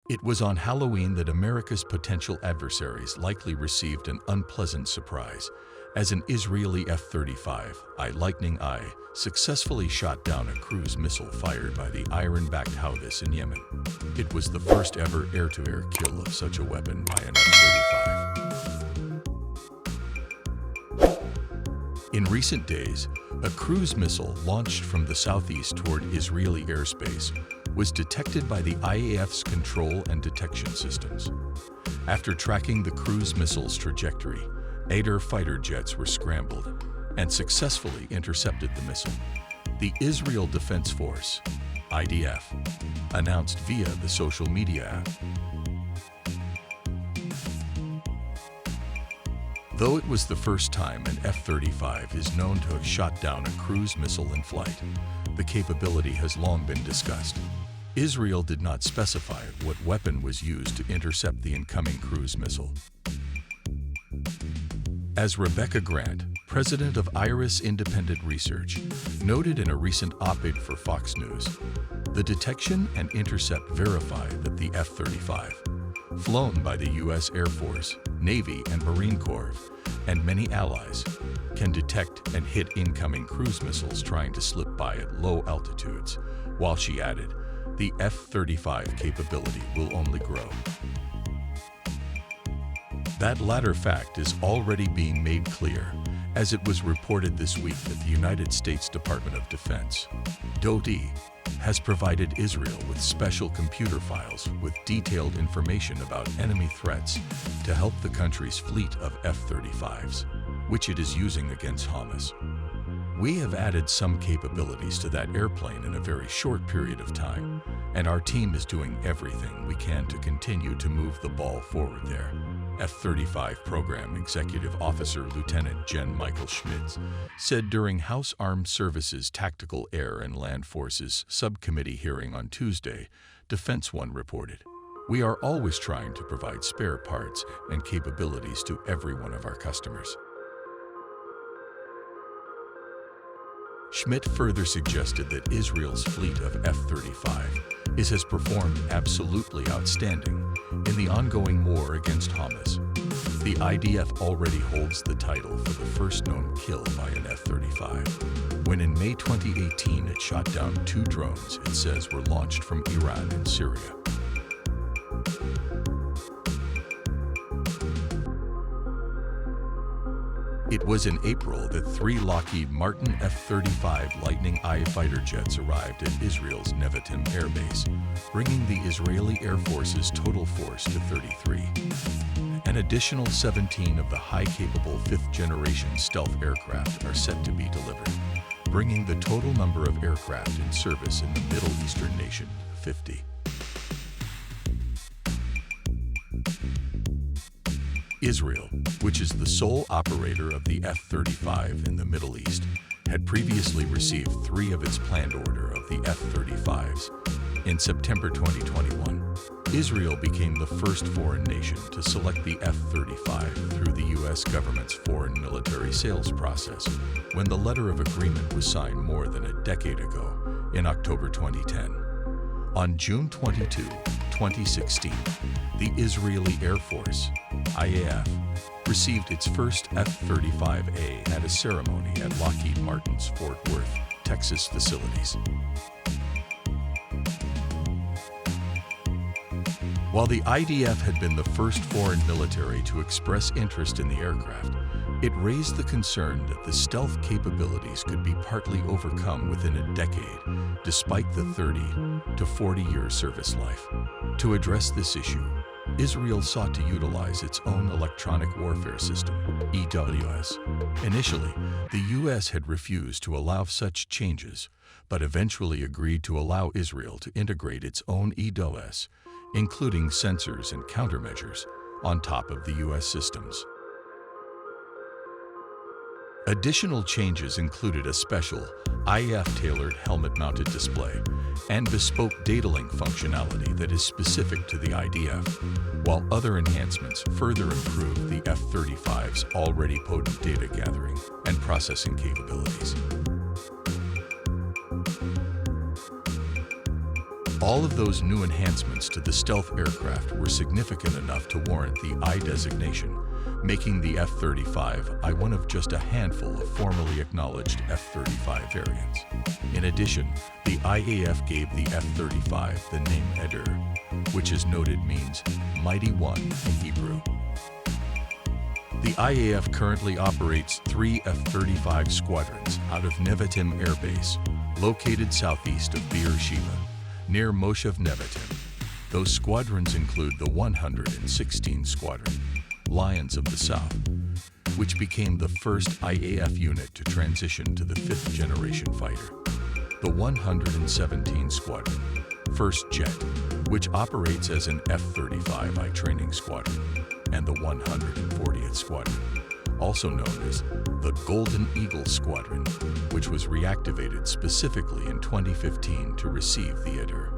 It was on Halloween that America's potential adversaries likely received an unpleasant surprise, as an Israeli F-35I Lightning II successfully shot down a cruise missile fired by the Iran-backed Houthis in Yemen. It was the first ever air-to-air kill of such a weapon by an F-35. In recent days, a cruise missile launched from the southeast toward Israeli airspace was detected by the IAF's control and detection systems. After tracking the cruise missile's trajectory, 8 fighter jets were scrambled and successfully intercepted the missile. The Israel Defense Force, IDF, announced via the social media app. Though it was the first time an F-35 is known to have shot down a cruise missile in flight, the capability has long been discussed. Israel did not specify what weapon was used to intercept the incoming cruise missile. As Rebecca Grant, president of IRIS Independent Research, noted in a recent op-ed for Fox News, the detection and intercept verify that the F-35, flown by the U.S. Air Force, Navy, and Marine Corps, and many allies, can detect and hit incoming cruise missiles trying to slip by at low altitudes, while she added, the F-35 capability will only grow. That latter fact is already being made clear, as it was reported this week that the United States Department of Defense, DoD, has provided Israel with special computer files with detailed information about enemy threats to help the country's fleet of F-35s, which it is using against Hamas. We have added some capabilities to that airplane in a very short period of time, and our team is doing everything we can to continue to move the ball forward there. F-35 Program Executive Officer Lieutenant Gen Michael Schmitz said during House Armed Services Tactical Air and Land Forces Subcommittee hearing on Tuesday, Defense One reported, "We are always trying to provide spare parts and capabilities to every one of our customers." Schmidt further suggested that Israel's fleet of F-35 has performed absolutely outstanding in the ongoing war against Hamas. The IDF already holds the title for the first known kill by an F-35, when in May 2018 it shot down 2 drones it says were launched from Iran and Syria. It was in April that 3 Lockheed Martin F-35 Lightning II fighter jets arrived at Israel's Nevatim Air Base, bringing the Israeli Air Force's total force to 33. An additional 17 of the high-capable 5th-generation stealth aircraft are set to be delivered, bringing the total number of aircraft in service in the Middle Eastern nation to 50. Israel, which is the sole operator of the F-35 in the Middle East, had previously received 3 of its planned order of the F-35s. In September 2021, Israel became the first foreign nation to select the F-35 through the U.S. government's foreign military sales process, when the letter of agreement was signed more than a decade ago, in October 2010. On June 22, 2016, the Israeli Air Force, IAF, received its first F-35A at a ceremony at Lockheed Martin's Fort Worth, Texas facilities. While the IDF had been the first foreign military to express interest in the aircraft, it raised the concern that the stealth capabilities could be partly overcome within a decade, despite the 30 to 40-year service life. To address this issue, Israel sought to utilize its own electronic warfare system, EWS. Initially, the U.S. had refused to allow such changes, but eventually agreed to allow Israel to integrate its own EWS, including sensors and countermeasures, on top of the U.S. systems. Additional changes included a special, IAF-tailored helmet-mounted display and bespoke data link functionality that is specific to the IDF, while other enhancements further improve the F-35's already potent data gathering and processing capabilities. All of those new enhancements to the stealth aircraft were significant enough to warrant the I designation, making the F-35I one of just a handful of formally acknowledged F-35 variants. In addition, the IAF gave the F-35 the name Eder, which as noted means Mighty One in Hebrew. The IAF currently operates 3 F-35 squadrons out of Nevatim Air Base, located southeast of Beersheba, near Moshev Nevatim. Those squadrons include the 116 Squadron, Lions of the South, which became the first IAF unit to transition to the 5th generation fighter, the 117 Squadron, First Jet, which operates as an F-35I training squadron, and the 140th Squadron, also known as the Golden Eagle Squadron, which was reactivated specifically in 2015 to receive the Eder.